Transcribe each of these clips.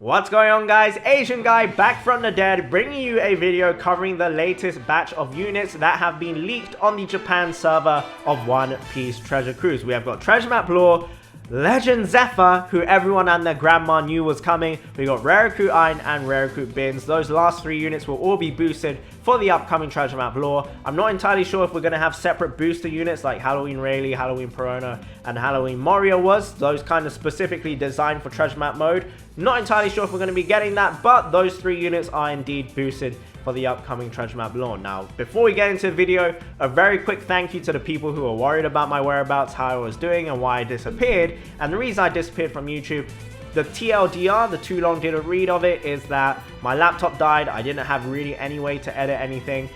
What's going on, guys? Asian guy back from the dead, bringing you a video covering the latest batch of units that have been leaked on the Japan server of One Piece Treasure Cruise. We have got Treasure Map Lore, Legend Zephyr, who everyone and their grandma knew was coming. We got Rare Recruit Iron and Rare Recruit Bins. Those last three units will all be boosted for the upcoming Treasure Map Lore. I'm not entirely sure if we're going to have separate booster units like Halloween Rayleigh, Halloween Perona, and Halloween Moria was. Those kind of specifically designed for Treasure Map mode. Not entirely sure if we're going to be getting that, but those three units are indeed boosted for the upcoming Treasure Map Lore. Now, before we get into the video, a very quick thank you to the people who are worried about my whereabouts, how I was doing, and why I disappeared. And the reason I disappeared from YouTube, the TLDR, the too long didn't read of it, is that my laptop died. I didn't have really any way to edit anything.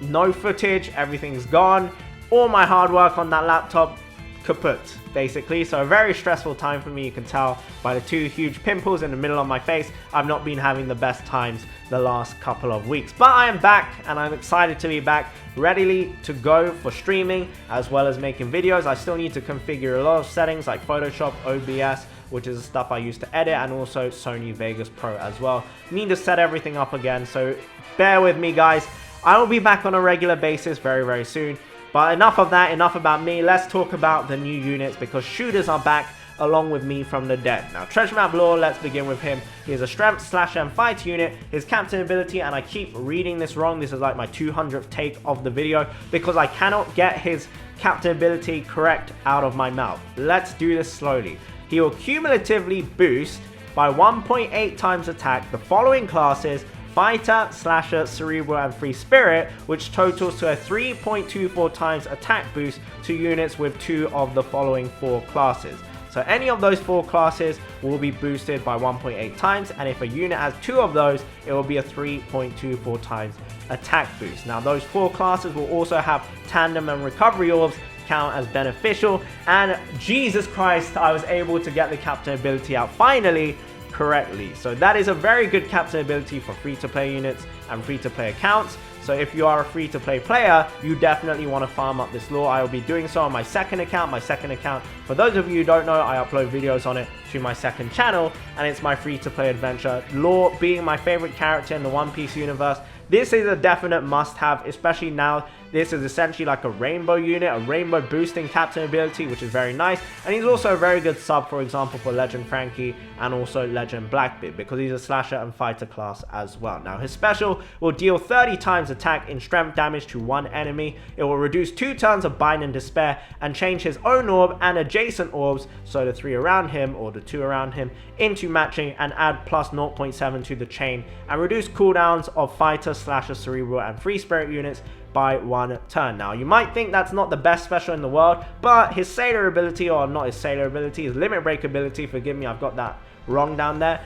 No footage, everything's gone. All my hard work on that laptop, kaput, basically. So a very stressful time for me. You can tell by the two huge pimples in the middle of my face. I've not been having the best times the last couple of weeks, but I am back and I'm excited to be back, ready to go for streaming as well as making videos. I still need to configure a lot of settings like Photoshop, OBS, which is the stuff I used to edit, and also Sony Vegas Pro as well. Need to set everything up again, so bear with me, guys. I will be back on a regular basis very soon. But enough of that, enough about me. Let's talk about the new units, because shooters are back along with me from the dead. Now, Treasure Map Lore, let's begin with him. He is a Strength/M fight unit. His captain ability, and I keep reading this wrong, this is like my 200th take of the video, because I cannot get his captain ability correct out of my mouth. Let's do this slowly. He will cumulatively boost by 1.8 times attack the following classes: Fighter, Slasher, Cerebral, and Free Spirit, which totals to a 3.24 times attack boost to units with two of the following four classes. So any of those four classes will be boosted by 1.8 times, and if a unit has two of those, it will be a 3.24 times attack boost. Now, those four classes will also have Tandem and Recovery Orbs count as beneficial, and Jesus Christ, I was able to get the captain ability out finally correctly. So that is a very good captain ability for free-to-play units and free-to-play accounts. So if you are a free-to-play player, you definitely want to farm up this lore. I will be doing so on my second account. My second account, for those of you who don't know, I upload videos on it to my second channel, and it's my free-to-play adventure. Lore being my favorite character in the One Piece universe, this is a definite must-have, especially now. This is essentially like a rainbow unit, a rainbow boosting captain ability, which is very nice. And he's also a very good sub, for example, for Legend Frankie and also Legend Blackbeard, because he's a slasher and fighter class as well. Now, his special will deal 30 times attack in strength damage to one enemy. It will reduce 2 turns of Bind and Despair and change his own orb and adjacent orbs, so the 3 around him or the 2 around him, into matching, and add plus 0.7 to the chain, and reduce cooldowns of fighter, slasher, cerebral, and free spirit units by 1 turn. Now, you might think that's not the best special in the world, but his sailor ability, or not his sailor ability, his limit break ability, forgive me, I've got that wrong down there,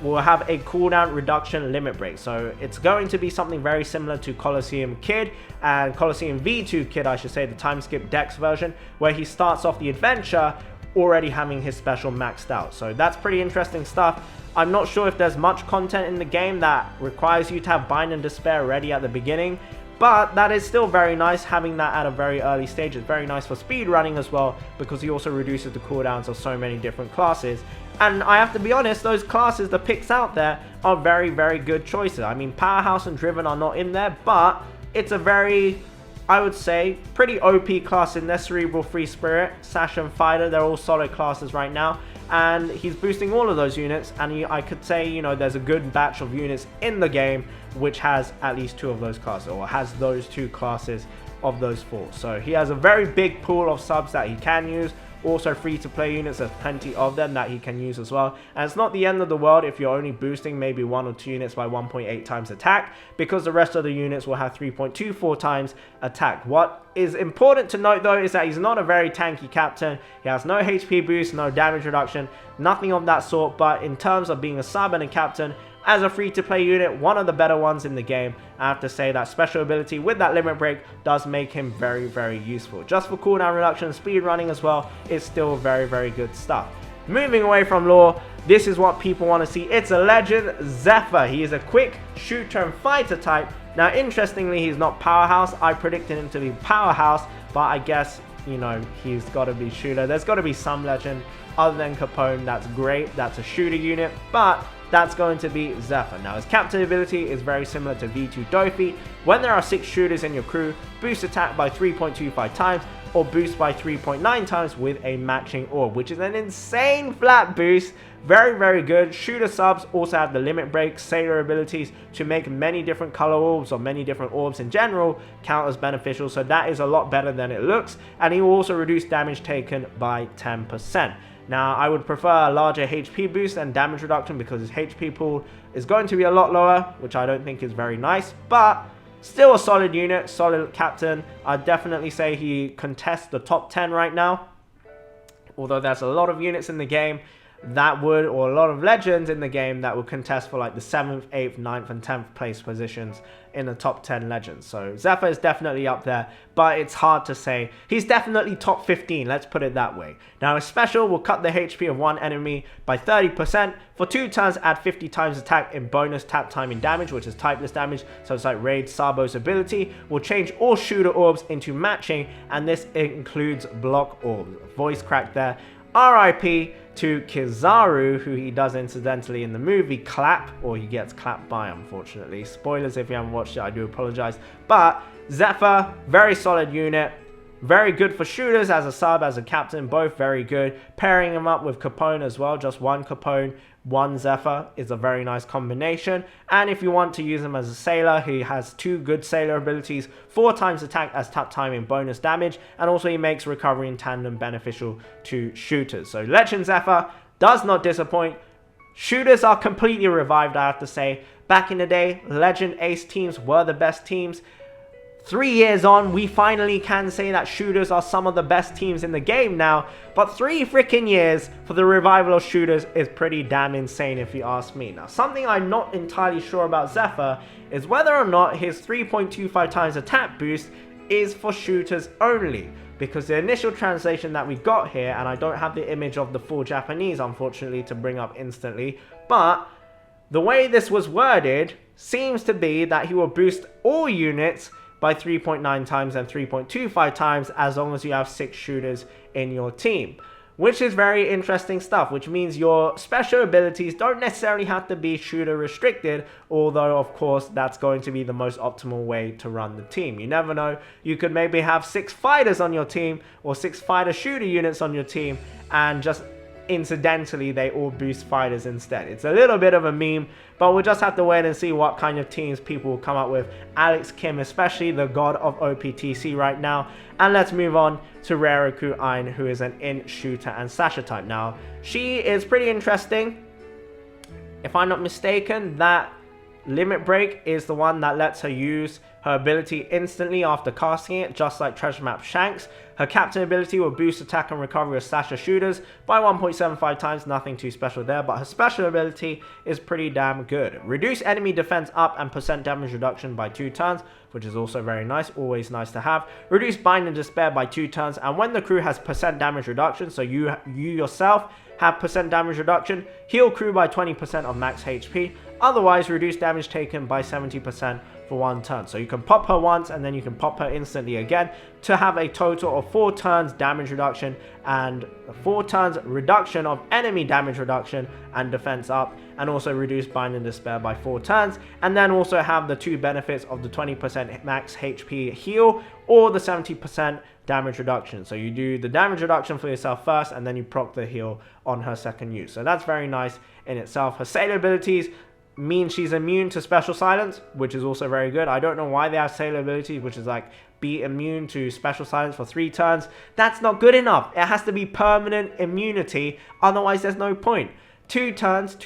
will have a cooldown reduction limit break. So it's going to be something very similar to Colosseum Kid and Colosseum V2 Kid, I should say, the time skip Dex version, where he starts off the adventure already having his special maxed out. So that's pretty interesting stuff. I'm not sure if there's much content in the game that requires you to have Bind and Despair ready at the beginning, but that is still very nice having that at a very early stage. It's very nice for speed running as well, because he also reduces the cooldowns of so many different classes. And I have to be honest, those classes, the picks out there, are very good choices. I mean, Powerhouse and Driven are not in there, but it's a very, I would say, pretty OP class in there. Cerebral, Free Spirit, Sash, and Fighter, they're all solid classes right now. And he's boosting all of those units, and I could say, you know, there's a good batch of units in the game which has at least 2 of those classes, or has those 2 classes of those 4. So he has a very big pool of subs that he can use. Also, free-to-play units, there's plenty of them that he can use as well. And it's not the end of the world if you're only boosting maybe 1 or 2 units by 1.8 times attack, because the rest of the units will have 3.24 times attack. What is important to note, though, is that he's not a very tanky captain. He has no HP boost, no damage reduction, nothing of that sort. But in terms of being a sub and a captain, as a free-to-play unit, one of the better ones in the game, I have to say that special ability with that limit break does make him very useful. Just for cooldown reduction and speed running as well, it's still very good stuff. Moving away from lore, this is what people want to see. It's a Legend Zephyr. He is a quick shooter and fighter type. Now, interestingly, he's not Powerhouse. I predicted him to be Powerhouse, but I guess, you know, he's got to be shooter. There's got to be some Legend other than Capone that's great, that's a shooter unit, but that's going to be Zephyr. Now, his captain ability is very similar to V2 Dofi. When there are 6 shooters in your crew, boost attack by 3.25 times, or boost by 3.9 times with a matching orb, which is an insane flat boost. Very, very good. Shooter subs also have the limit break, sailor abilities to make many different color orbs or many different orbs in general count as beneficial, so that is a lot better than it looks, and he will also reduce damage taken by 10%. Now, I would prefer a larger HP boost and damage reduction because his HP pool is going to be a lot lower, which I don't think is very nice, but still a solid unit, solid captain. I'd definitely say he contests the top 10 right now, although there's a lot of units in the game that would, or a lot of legends in the game that would contest for like the 7th, 8th, 9th and 10th place positions in the top 10 legends. So Zephyr is definitely up there, but it's hard to say. He's definitely top 15, let's put it that way. Now his special will cut the HP of one enemy by 30%. For 2 turns, add 50 times attack in bonus tap timing damage, which is typeless damage, so it's like Raid Sabo's ability. Will change all shooter orbs into matching, and this includes block orbs. Voice crack there. RIP to Kizaru, who he does incidentally in the movie Clap, or he gets clapped by, unfortunately. Spoilers if you haven't watched it, I do apologize. But Zephyr, very solid unit. Very good for shooters as a sub, as a captain, both very good. Pairing him up with Capone as well, just one Capone, one Zephyr is a very nice combination. And if you want to use him as a sailor, he has 2 good sailor abilities, 4 times attack as tap timing bonus damage, and also he makes recovery in tandem beneficial to shooters. So Legend Zephyr does not disappoint. Shooters are completely revived, I have to say. Back in the day, Legend Ace teams were the best teams. 3 years on, we finally can say that shooters are some of the best teams in the game now, but 3 freaking years for the revival of shooters is pretty damn insane if you ask me. Now, something I'm not entirely sure about Zephyr is whether or not his 3.25 times attack boost is for shooters only, because the initial translation that we got here, and I don't have the image of the full Japanese unfortunately to bring up instantly, but the way this was worded seems to be that he will boost all units by 3.9 times and 3.25 times as long as you have 6 shooters in your team, which is very interesting stuff, which means your special abilities don't necessarily have to be shooter restricted, although of course that's going to be the most optimal way to run the team. You never know, you could maybe have 6 fighters on your team or 6 fighter shooter units on your team, and just incidentally they all boost fighters instead. It's a little bit of a meme, but we'll just have to wait and see what kind of teams people will come up with. Alex Kim especially, the god of OPTC right now. And let's move on to Rariku Ain, who is an int shooter and slasher type. Now she is pretty interesting. If I'm not mistaken, that limit break is the one that lets her use her ability instantly after casting it, just like Treasure Map Shanks. Her captain ability will boost attack and recovery of slasher shooters by 1.75 times, nothing too special there, but her special ability is pretty damn good. Reduce enemy defense up and % damage reduction by 2 turns, which is also very nice, always nice to have. Reduce bind and despair by 2 turns, and when the crew has % damage reduction, so you yourself have % damage reduction, heal crew by 20% of max HP, otherwise reduce damage taken by 70% for 1 turn. So you can pop her once and then you can pop her instantly again to have a total of 4 turns damage reduction and 4 turns reduction of enemy damage reduction and defense up, and also reduce bind and despair by 4 turns, and then also have the 2 benefits of the 20% max HP heal or the 70% damage reduction. So you do the damage reduction for yourself first and then you proc the heal on her second use. So that's very nice in itself. Her sailor abilities mean she's immune to special silence, which is also very good. I don't know why they have sailor abilities, which is like be immune to special silence for 3 turns. That's not good enough. It has to be permanent immunity, otherwise there's no point. 2 turns,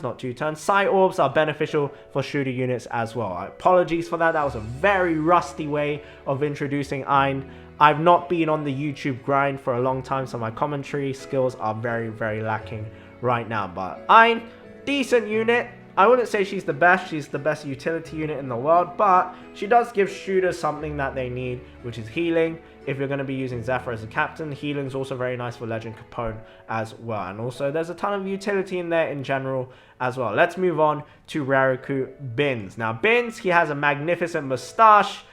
not 2 turns. Sight orbs are beneficial for shooter units as well. Apologies for that. That was a very rusty way of introducing Ain. I've not been on the YouTube grind for a long time, so my commentary skills are very, very lacking right now. But Ain, decent unit. I wouldn't say she's the best utility unit in the world, but she does give shooters something that they need, which is healing. If you're going to be using Zephyr as a captain, healing is also very nice for Legend Capone as well. And also there's a ton of utility in there in general as well. Let's move on to Rariku Bins. Now Bins, he has a magnificent moustache.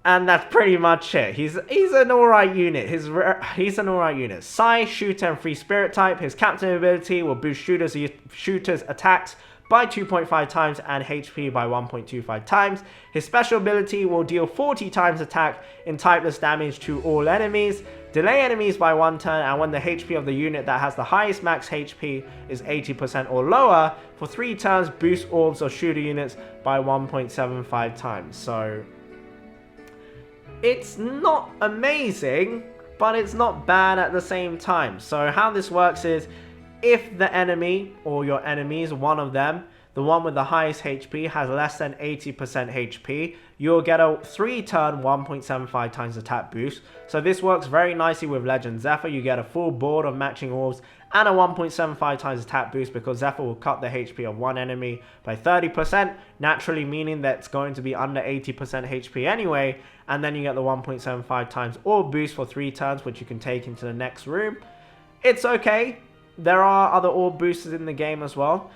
And that's pretty much it. He's an alright unit. He's an alright unit. Sai, shooter, and free spirit type. His captain ability will boost shooters' attacks by 2.5 times and HP by 1.25 times. His special ability will deal 40 times attack in typeless damage to all enemies, delay enemies by 1 turn, and when the HP of the unit that has the highest max HP is 80% or lower, for 3 turns boost orbs or shooter units by 1.75 times. So it's not amazing, but it's not bad at the same time. So how this works is, if the enemy, or your enemies, one of them, the one with the highest HP, has less than 80% HP, you'll get a 3-turn 1.75 times attack boost. So this works very nicely with Legend Zephyr. You get a full board of matching orbs and a 1.75 times attack boost, because Zephyr will cut the HP of one enemy by 30%, naturally meaning that it's going to be under 80% HP anyway, and then you get the 1.75 times orb boost for 3 turns, which you can take into the next room. It's okay. There are other orb boosters in the game as well.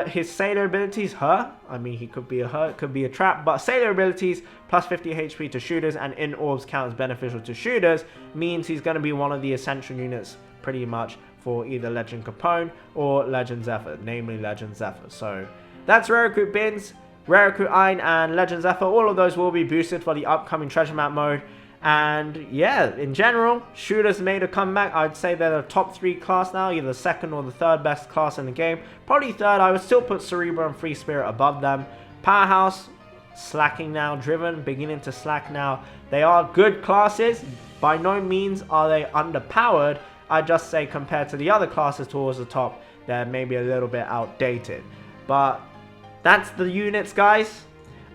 His sailor abilities, I mean, he could be a it could be a trap, but sailor abilities plus 50 HP to shooters and in orbs count as beneficial to shooters, means he's going to be one of the essential units pretty much for either Legend Capone or Legend Zephyr, namely Legend Zephyr. So that's Rare Recruit Bins, Rare Recruit Ein, and Legend Zephyr. All of those will be boosted for the upcoming treasure map mode. And yeah, in general, shooters made a comeback. I'd say they're the top 3 class now, either the second or the third best class in the game. Probably third. I would still put Cerebro and Free Spirit above them. Powerhouse, slacking now. Driven, beginning to slack now. They are good classes. By no means are they underpowered. I just say compared to the other classes towards the top, they're maybe a little bit outdated. But that's the units, guys.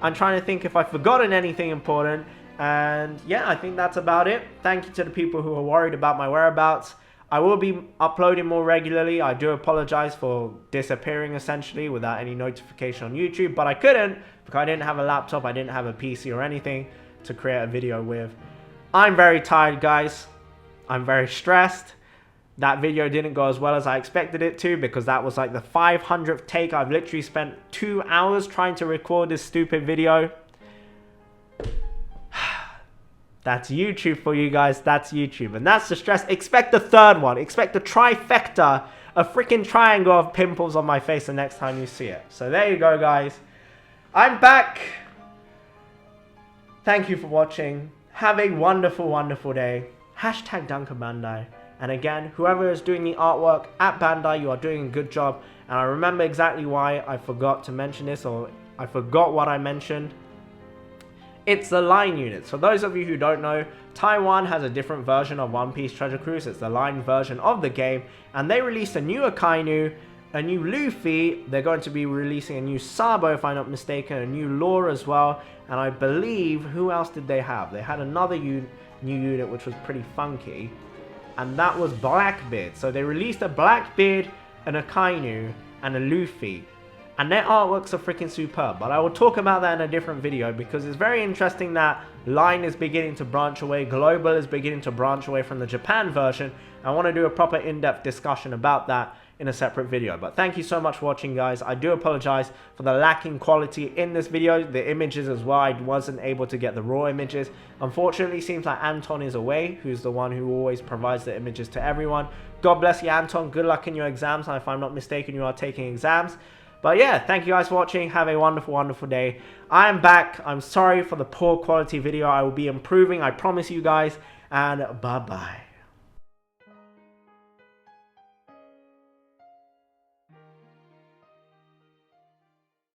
I'm trying to think if I've forgotten anything important. And yeah, I think that's about it. Thank you to the people who are worried about my whereabouts. I will be uploading more regularly. I do apologize for disappearing essentially without any notification on YouTube, but I couldn't because I didn't have a laptop, I didn't have a PC or anything to create a video with. I'm very tired, guys. I'm very stressed. That video didn't go as well as I expected it to, because that was like the 500th take. I've literally spent 2 hours trying to record this stupid video. That's YouTube for you guys. That's YouTube. And that's the stress. Expect the third one. Expect the trifecta, a freaking triangle of pimples on my face the next time you see it. So there you go, guys. I'm back. Thank you for watching. Have a wonderful, wonderful day. Hashtag Dunker Bandai. And again, whoever is doing the artwork at Bandai, you are doing a good job. And I remember exactly why I forgot to mention this, or I forgot what I mentioned. It's the line units. For those of you who don't know, Taiwan has a different version of One Piece Treasure Cruise. It's the line version of the game, and they released a new Akainu, a new Luffy. They're going to be releasing a new Sabo, if I'm not mistaken, a new Law as well, and I believe, who else did they have? They had another new unit which was pretty funky, and that was Blackbeard. So they released a Blackbeard, an Akainu, and a Luffy. And their artworks are freaking superb, but I will talk about that in a different video, because it's very interesting that Line is beginning to branch away, Global is beginning to branch away from the Japan version. I want to do a proper in-depth discussion about that in a separate video. But thank you so much for watching, guys. I do apologize for the lacking quality in this video, the images as well. I wasn't able to get the raw images. Unfortunately, it seems like Anton is away, who's the one who always provides the images to everyone. God bless you, Anton. Good luck in your exams, and if I'm not mistaken, you are taking exams. But yeah, thank you guys for watching. Have a wonderful, wonderful day. I am back. I'm sorry for the poor quality video. I will be improving, I promise you guys. And bye-bye.